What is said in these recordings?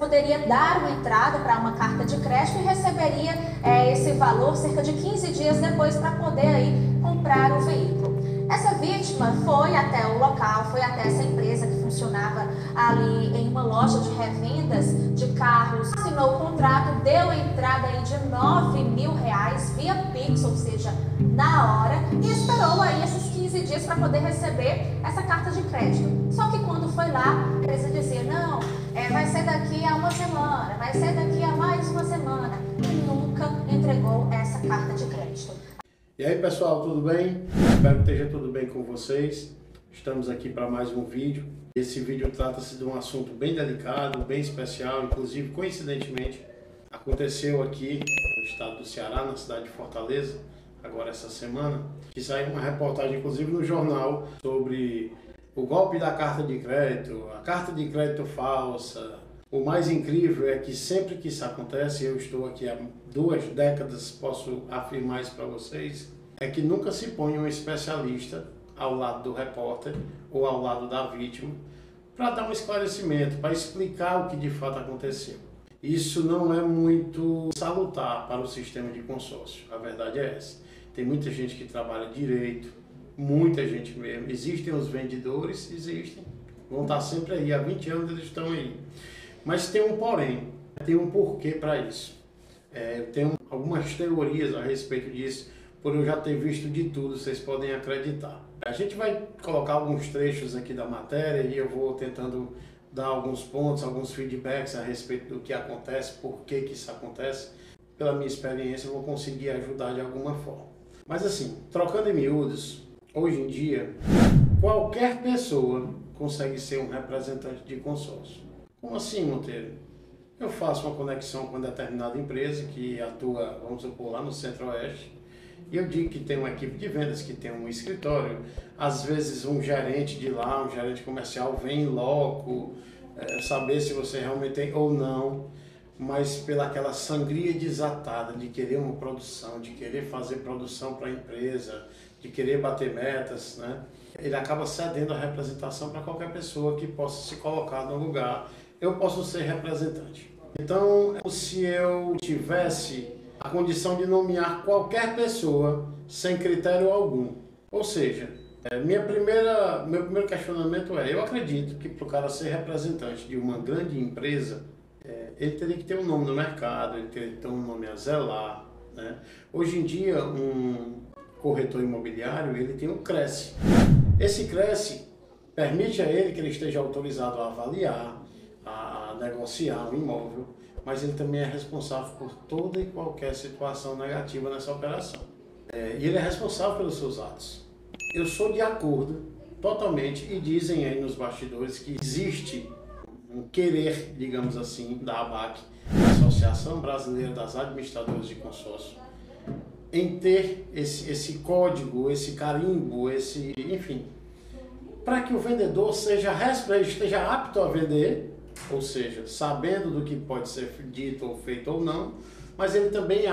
poderia dar uma entrada para uma carta de crédito e receberia esse valor cerca de 15 dias depois para poder aí comprar o veículo. Essa vítima foi até o local, foi até essa empresa que funcionava ali em uma loja de revendas de carros, assinou o contrato, deu entrada aí de R$9.000 via Pix, ou seja, na hora, e esperou aí esses 15 dias para poder receber essa carta de crédito. Só que quando foi lá, a empresa dizia, não, vai ser daqui a uma semana, vai ser daqui a mais uma semana, e nunca entregou essa carta de crédito. E aí pessoal, tudo bem? Espero que esteja tudo bem com vocês. Estamos aqui para mais um vídeo. Esse vídeo trata-se de um assunto bem delicado, bem especial, inclusive coincidentemente aconteceu aqui no estado do Ceará, na cidade de Fortaleza, agora essa semana, que saiu uma reportagem inclusive no jornal sobre o golpe da carta de crédito, a carta de crédito falsa. O mais incrível é que sempre que isso acontece, eu estou aqui há 2 décadas, posso afirmar isso para vocês, é que nunca se põe um especialista ao lado do repórter ou ao lado da vítima para dar um esclarecimento, para explicar o que de fato aconteceu. Isso não é muito salutar para o sistema de consórcio, a verdade é essa. Tem muita gente que trabalha direito, muita gente mesmo. Existem os vendedores, existem, vão estar sempre aí, há 20 anos eles estão aí. Mas tem um porém, tem um porquê para isso. Eu tenho algumas teorias a respeito disso, por eu já ter visto de tudo, vocês podem acreditar. A gente vai colocar alguns trechos aqui da matéria e eu vou tentando dar alguns pontos, alguns feedbacks a respeito do que acontece, por que isso acontece. Pela minha experiência eu vou conseguir ajudar de alguma forma. Mas assim, trocando em miúdos, hoje em dia, qualquer pessoa consegue ser um representante de consórcio. Como assim, Monteiro? Eu faço uma conexão com uma determinada empresa que atua, vamos supor, lá no Centro-Oeste, e eu digo que tem uma equipe de vendas, que tem um escritório, às vezes um gerente de lá, um gerente comercial vem em loco, saber se você realmente tem ou não, mas pela aquela sangria desatada de querer uma produção, de querer fazer produção para a empresa, de querer bater metas, né? Ele acaba cedendo a representação para qualquer pessoa que possa se colocar no lugar. Eu posso ser representante. Então, se eu tivesse a condição de nomear qualquer pessoa sem critério algum, ou seja, meu primeiro questionamento é, eu acredito que para o cara ser representante de uma grande empresa, ele teria que ter um nome no mercado, ele teria que ter um nome a zelar, né? Hoje em dia, um corretor imobiliário, ele tem um CRESSE. Esse CRESSE permite a ele que ele esteja autorizado a avaliar, a negociar um imóvel, mas ele também é responsável por toda e qualquer situação negativa nessa operação. E ele é responsável pelos seus atos. Eu sou de acordo totalmente, e dizem aí nos bastidores que existe um querer, digamos assim, da ABAC, Associação Brasileira das Administradoras de Consórcio, em ter esse código, esse carimbo, enfim, para que o vendedor esteja apto a vender, ou seja, sabendo do que pode ser dito ou feito ou não, mas ele também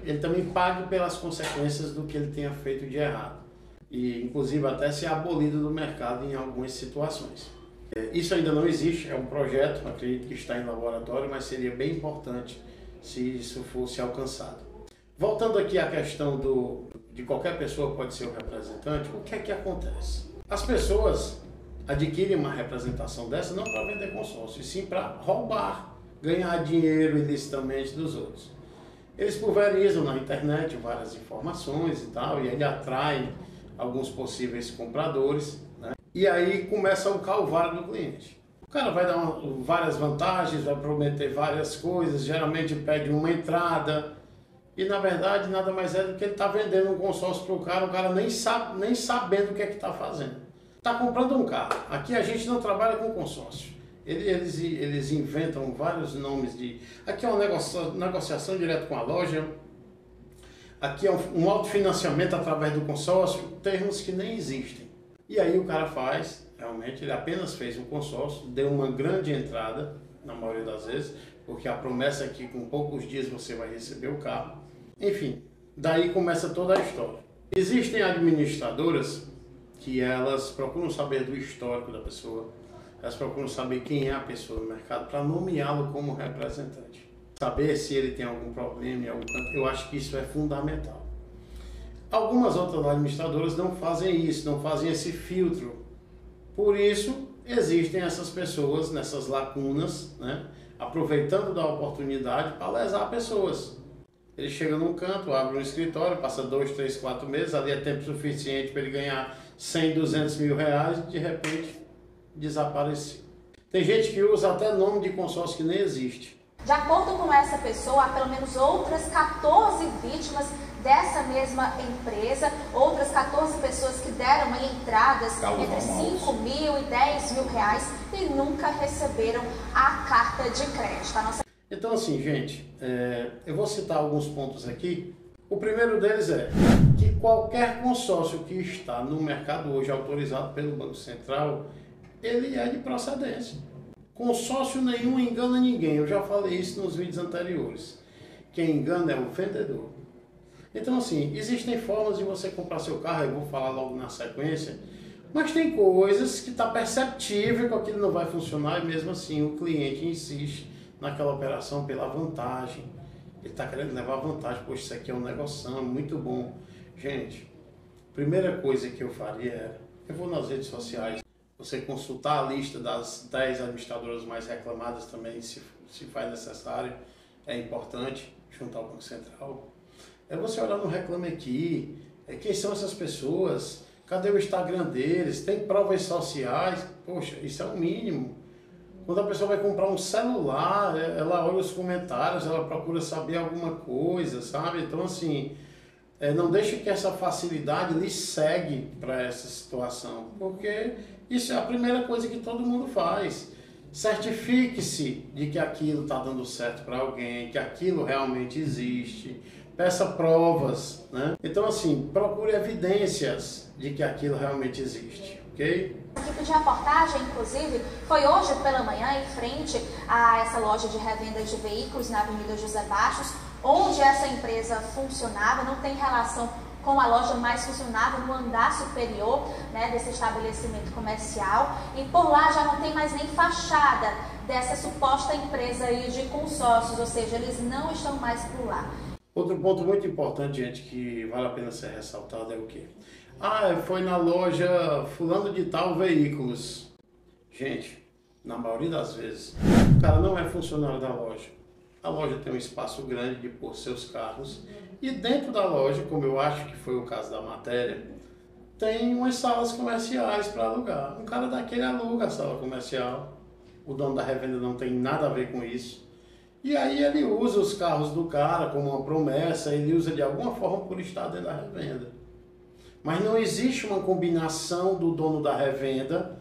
ele também pague pelas consequências do que ele tenha feito de errado. E inclusive até ser abolido do mercado em algumas situações. Isso ainda não existe, é um projeto, acredito que está em laboratório, mas seria bem importante se isso fosse alcançado. Voltando aqui à questão de qualquer pessoa pode ser o representante, o que é que acontece? As pessoas adquirem uma representação dessa não para vender consórcio, e sim para roubar, ganhar dinheiro ilicitamente dos outros. Eles pulverizam na internet várias informações e tal, e aí atraem alguns possíveis compradores, né? E aí começa o calvário do cliente. O cara vai dar várias vantagens, vai prometer várias coisas, geralmente pede uma entrada, e na verdade nada mais é do que ele está vendendo um consórcio para o cara nem sabendo o que é que está fazendo. Está comprando um carro. Aqui a gente não trabalha com consórcio. Eles inventam vários nomes de... Aqui é uma negociação direto com a loja. Aqui é um autofinanciamento através do consórcio. Termos que nem existem. E aí o cara faz, realmente, ele apenas fez um consórcio, deu uma grande entrada, na maioria das vezes, porque a promessa é que com poucos dias você vai receber o carro. Enfim, daí começa toda a história. Existem administradoras que elas procuram saber do histórico da pessoa, elas procuram saber quem é a pessoa no mercado para nomeá-lo como representante. Saber se ele tem algum problema em algum canto, eu acho que isso é fundamental. Algumas outras administradoras não fazem isso, não fazem esse filtro. Por isso, existem essas pessoas nessas lacunas, né, aproveitando da oportunidade para lesar pessoas. Ele chega num canto, abre um escritório, passa 2, 3, 4 meses, ali é tempo suficiente para ele ganhar 100, 200 mil reais e de repente desapareceu. Tem gente que usa até nome de consórcio que nem existe. De acordo com essa pessoa, há pelo menos outras 14 vítimas dessa mesma empresa, outras 14 pessoas que deram entradas entre 5 mil e 10 mil reais e nunca receberam a carta de crédito. Então assim, gente, eu vou citar alguns pontos aqui. O primeiro deles é que qualquer consórcio que está no mercado hoje autorizado pelo Banco Central, ele é de procedência. Consórcio nenhum engana ninguém, eu já falei isso nos vídeos anteriores. Quem engana é o vendedor. Então assim, existem formas de você comprar seu carro, eu vou falar logo na sequência, mas tem coisas que está perceptível que aquilo não vai funcionar e mesmo assim o cliente insiste naquela operação pela vantagem. Ele está querendo levar vantagem, poxa, isso aqui é um negoção, muito bom. Gente, primeira coisa que eu faria era, eu vou nas redes sociais, você consultar a lista das 10 administradoras mais reclamadas também, se faz necessário, é importante, junto ao Banco Central. É você olhar no Reclame Aqui, quem são essas pessoas, cadê o Instagram deles, tem provas sociais, poxa, isso é o mínimo. Quando a pessoa vai comprar um celular, ela olha os comentários, ela procura saber alguma coisa, sabe? Então assim, não deixe que essa facilidade lhe segue para essa situação, porque isso é a primeira coisa que todo mundo faz. Certifique-se de que aquilo está dando certo para alguém, que aquilo realmente existe. Peça provas, né? Então assim, procure evidências de que aquilo realmente existe, ok? A equipe de reportagem, inclusive, foi hoje pela manhã em frente a essa loja de revenda de veículos na Avenida José Bastos, onde essa empresa funcionava, não tem relação com a loja, mas funcionava no andar superior, né, desse estabelecimento comercial, e por lá já não tem mais nem fachada dessa suposta empresa aí de consórcios, ou seja, eles não estão mais por lá. Outro ponto muito importante, gente, que vale a pena ser ressaltado é o quê? Foi na loja fulano de tal veículos. Gente, na maioria das vezes, o cara não é funcionário da loja. A loja tem um espaço grande de pôr seus carros e dentro da loja, como eu acho que foi o caso da matéria, tem umas salas comerciais para alugar. Um cara daquele aluga a sala comercial, o dono da revenda não tem nada a ver com isso. E aí ele usa os carros do cara como uma promessa, ele usa de alguma forma por estar dentro da revenda. Mas não existe uma combinação do dono da revenda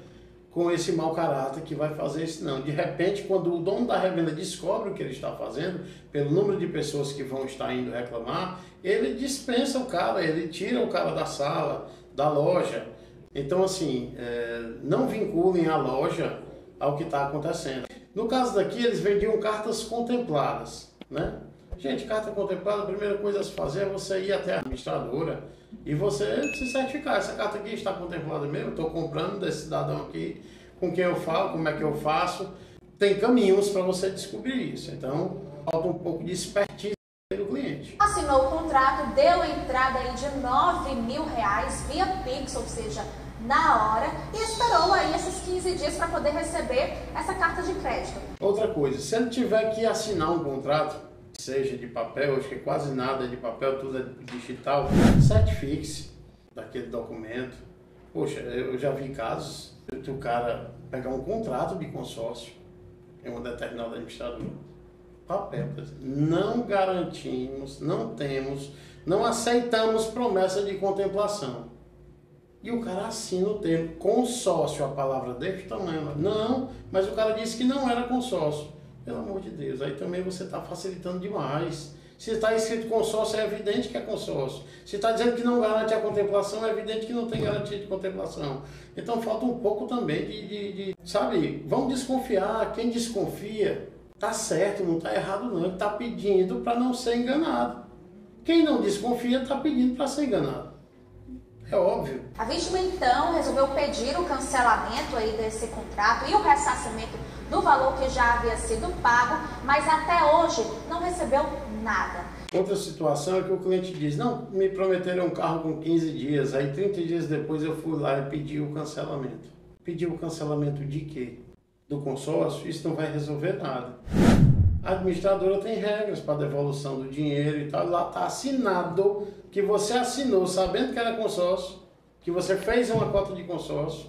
com esse mau caráter que vai fazer isso não. De repente, quando o dono da revenda descobre o que ele está fazendo, pelo número de pessoas que vão estar indo reclamar, ele dispensa o cara, ele tira o cara da sala, da loja. Então assim, não vinculem a loja ao que está acontecendo. No caso daqui, eles vendiam cartas contempladas, né? Gente, carta contemplada, a primeira coisa a se fazer é você ir até a administradora e você se certificar. Essa carta aqui está contemplada mesmo, estou comprando desse cidadão aqui, com quem eu falo, como é que eu faço. Tem caminhos para você descobrir isso. Então, falta um pouco de expertise do cliente. Assinou o contrato, deu entrada aí de 9 mil reais via Pix, ou seja, na hora, e esperou aí esses 15 dias para poder receber essa carta de crédito. Outra coisa, se ele tiver que assinar um contrato, seja de papel, acho que quase nada é de papel, tudo é digital, certifique-se daquele documento. Poxa, eu já vi casos de o cara pegar um contrato de consórcio em uma determinada administradora, papel, não garantimos, não temos, não aceitamos promessa de contemplação. E o cara assina o termo consórcio, a palavra desse tamanho. Não, mas o cara disse que não era consórcio. Pelo amor de Deus, aí também você está facilitando demais. Se está escrito consórcio, é evidente que é consórcio. Se está dizendo que não garante a contemplação, é evidente que não tem garantia de contemplação. Então falta um pouco também sabe, vamos desconfiar. Quem desconfia, está certo, não está errado não. Ele está pedindo para não ser enganado. Quem não desconfia, está pedindo para ser enganado. É óbvio. A vítima então resolveu pedir o cancelamento aí desse contrato e o ressarcimento do valor que já havia sido pago, mas até hoje não recebeu nada. Outra situação é que o cliente diz, não, me prometeram um carro com 15 dias, aí 30 dias depois eu fui lá e pedi o cancelamento. Pedi o cancelamento de quê? Do consórcio? Isso não vai resolver nada. A administradora tem regras para devolução do dinheiro e tal, lá está assinado que você assinou sabendo que era consórcio, que você fez uma cota de consórcio,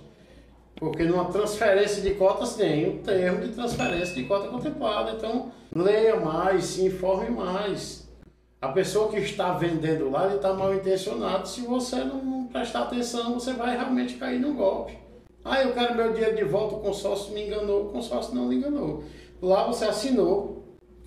porque numa transferência de cotas tem um termo de transferência de cota contemplada, então leia mais, se informe mais. A pessoa que está vendendo lá, ele está mal intencionado, se você não prestar atenção, você vai realmente cair num golpe. Ah, eu quero meu dinheiro de volta, o consórcio me enganou, o consórcio não lhe enganou. Lá você assinou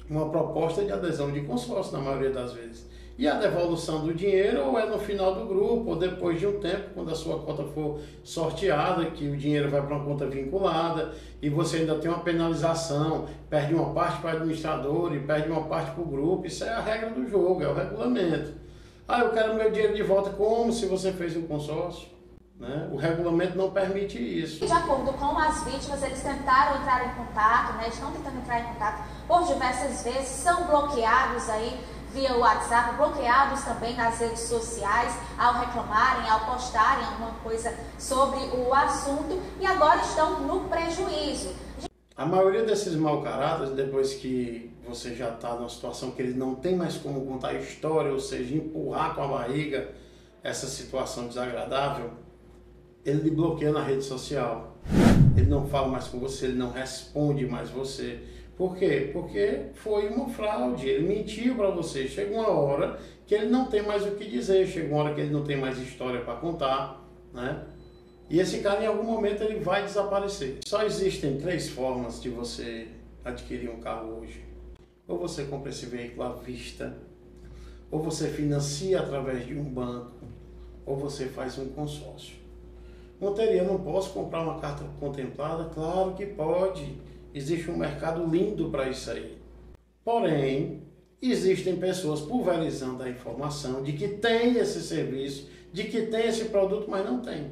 uma proposta de adesão de consórcio, na maioria das vezes. E a devolução do dinheiro ou é no final do grupo, ou depois de um tempo, quando a sua conta for sorteada, que o dinheiro vai para uma conta vinculada, e você ainda tem uma penalização, perde uma parte para o administrador e perde uma parte para o grupo. Isso é a regra do jogo, é o regulamento. Ah, eu quero meu dinheiro de volta como se você fez um consórcio. Né? O regulamento não permite isso. De acordo com as vítimas, eles tentaram entrar em contato, né? Estão tentando entrar em contato por diversas vezes, são bloqueados aí via WhatsApp, bloqueados também nas redes sociais ao reclamarem, ao postarem alguma coisa sobre o assunto e agora estão no prejuízo. A maioria desses mau caráteres, depois que você já está numa situação que ele não tem mais como contar a história, ou seja, empurrar com a barriga essa situação desagradável, ele lhe bloqueia na rede social. Ele não fala mais com você, ele não responde mais você. Por quê? Porque foi uma fraude, ele mentiu para você. Chega uma hora que ele não tem mais o que dizer, chega uma hora que ele não tem mais história para contar, né? E esse cara, em algum momento, ele vai desaparecer. Só existem 3 formas de você adquirir um carro hoje. Ou você compra esse veículo à vista, ou você financia através de um banco, ou você faz um consórcio. Monteria, não posso comprar uma carta contemplada? Claro que pode. Existe um mercado lindo para isso aí. Porém, existem pessoas pulverizando a informação de que tem esse serviço, de que tem esse produto, mas não tem.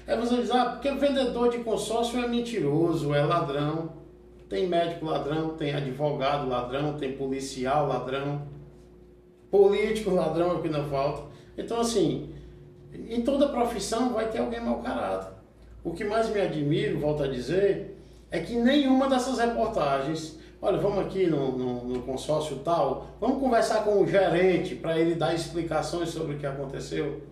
Aí você diz, porque o vendedor de consórcio é mentiroso, é ladrão. Tem médico ladrão, tem advogado ladrão, tem policial ladrão, político ladrão é o que não falta. Então, assim, em toda profissão vai ter alguém mau caráter. O que mais me admiro, volto a dizer, é que nenhuma dessas reportagens, olha, vamos aqui no consórcio tal, vamos conversar com o gerente para ele dar explicações sobre o que aconteceu.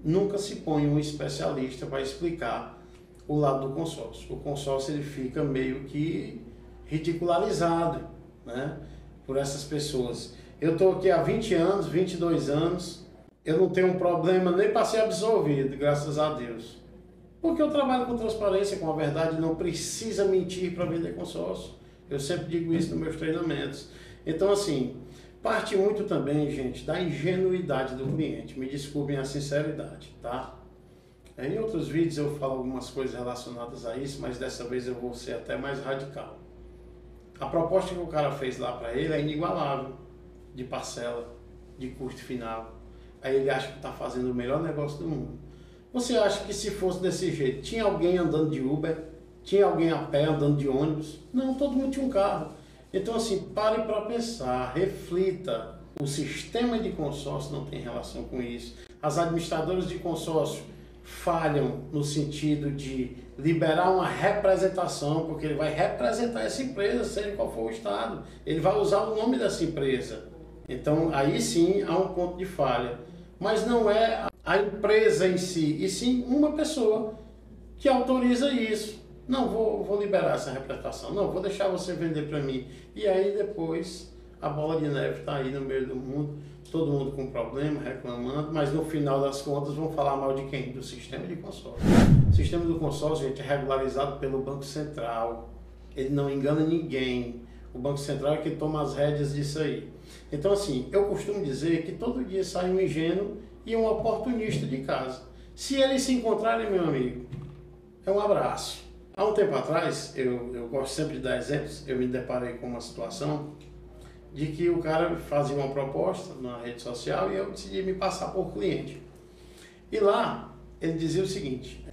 Nunca se põe um especialista para explicar o lado do consórcio. O consórcio ele fica meio que ridicularizado, né, por essas pessoas. Eu estou aqui há 20 anos, 22 anos, eu não tenho um problema nem para ser absolvido, graças a Deus. Porque eu trabalho com transparência, com a verdade, não precisa mentir para vender consórcio. Eu sempre digo isso nos meus treinamentos. Então, assim, parte muito também, gente, da ingenuidade do cliente. Me desculpem a sinceridade, tá? Em outros vídeos eu falo algumas coisas relacionadas a isso, mas dessa vez eu vou ser até mais radical. A proposta que o cara fez lá para ele é inigualável, de parcela, de custo final. Aí ele acha que está fazendo o melhor negócio do mundo. Você acha que se fosse desse jeito, tinha alguém andando de Uber? Tinha alguém a pé andando de ônibus? Não, todo mundo tinha um carro. Então, assim, pare para pensar, reflita. O sistema de consórcio não tem relação com isso. As administradoras de consórcio falham no sentido de liberar uma representação, porque ele vai representar essa empresa, seja qual for o estado. Ele vai usar o nome dessa empresa. Então, aí sim há um ponto de falha. Mas não é a empresa em si, e sim uma pessoa que autoriza isso. Não, vou liberar essa representação. Não, vou deixar você vender para mim. E aí depois a bola de neve está aí no meio do mundo, todo mundo com problema, reclamando, mas no final das contas vão falar mal de quem? Do sistema de consórcio. O sistema do consórcio, gente, é regularizado pelo Banco Central. Ele não engana ninguém. O Banco Central é que toma as rédeas disso aí. Então, assim, eu costumo dizer que todo dia sai um ingênuo e um oportunista de casa. Se eles se encontrarem, meu amigo, é um abraço. Há um tempo atrás, eu gosto sempre de dar exemplos, eu me deparei com uma situação de que o cara fazia uma proposta na rede social e eu decidi me passar por cliente. E lá ele dizia o seguinte: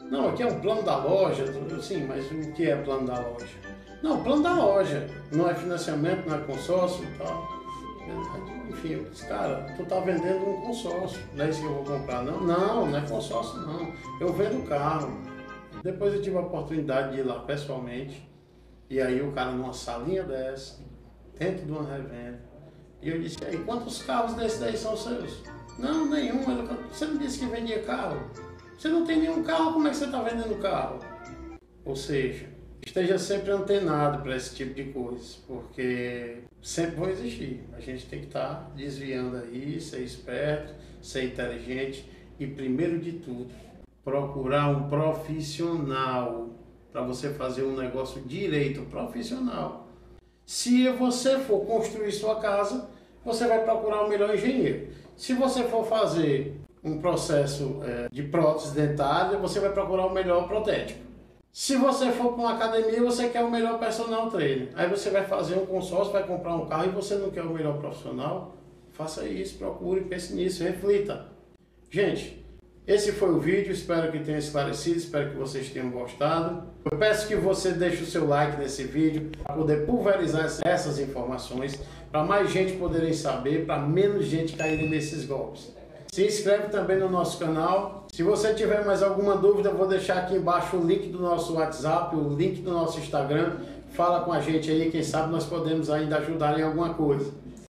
não, aqui é um plano da loja. Sim, mas o que é plano da loja? Não, plano da loja. Não é financiamento, não é consórcio e tal. Enfim, eu disse, cara, tu tá vendendo um consórcio, não é isso que eu vou comprar, não? Não, não é consórcio, não. Eu vendo carro. Depois eu tive a oportunidade de ir lá pessoalmente. E aí o cara numa salinha dessa, dentro de uma revenda. E eu disse, e quantos carros desses daí são seus? Não, nenhum. Você não disse que vendia carro? Você não tem nenhum carro, como é que você está vendendo carro? Ou seja, esteja sempre antenado para esse tipo de coisa, porque sempre vão existir. A gente tem que estar desviando aí, ser esperto, ser inteligente e, primeiro de tudo, procurar um profissional para você fazer um negócio direito, profissional. Se você for construir sua casa, você vai procurar o melhor engenheiro. Se você for fazer um processo de prótese dentária, você vai procurar o melhor protético. Se você for para uma academia, você quer o melhor personal trainer. Aí você vai fazer um consórcio, vai comprar um carro e você não quer o melhor profissional, faça isso, procure, pense nisso, reflita. Gente, esse foi o vídeo, espero que tenha esclarecido, espero que vocês tenham gostado. Eu peço que você deixe o seu like nesse vídeo para poder pulverizar essas informações, para mais gente poderem saber, para menos gente cair nesses golpes. Se inscreve também no nosso canal. Se você tiver mais alguma dúvida, eu vou deixar aqui embaixo o link do nosso WhatsApp, o link do nosso Instagram. Fala com a gente aí, quem sabe nós podemos ainda ajudar em alguma coisa.